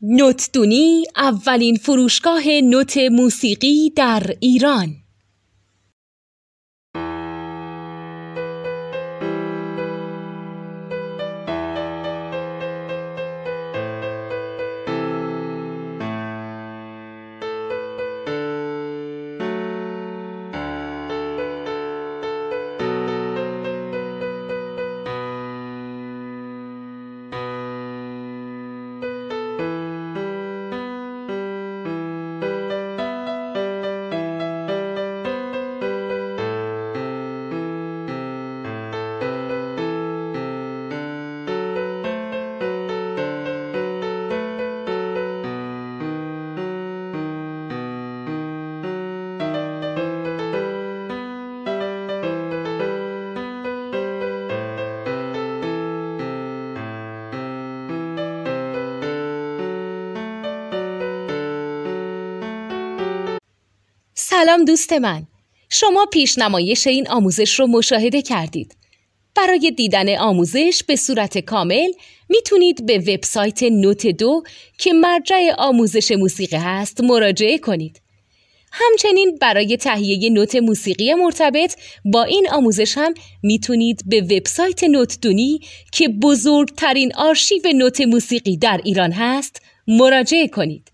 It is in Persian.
نوتدونی اولین فروشگاه نوت موسیقی در ایران. سلام دوست من، شما پیشنمایش این آموزش رو مشاهده کردید. برای دیدن آموزش به صورت کامل میتونید به وبسایت نوت 2 که مرجع آموزش موسیقی هست مراجعه کنید. همچنین برای تهیه نوت موسیقی مرتبط با این آموزش هم میتونید به وبسایت نوتدونی که بزرگترین آرشیو نوت موسیقی در ایران هست مراجعه کنید.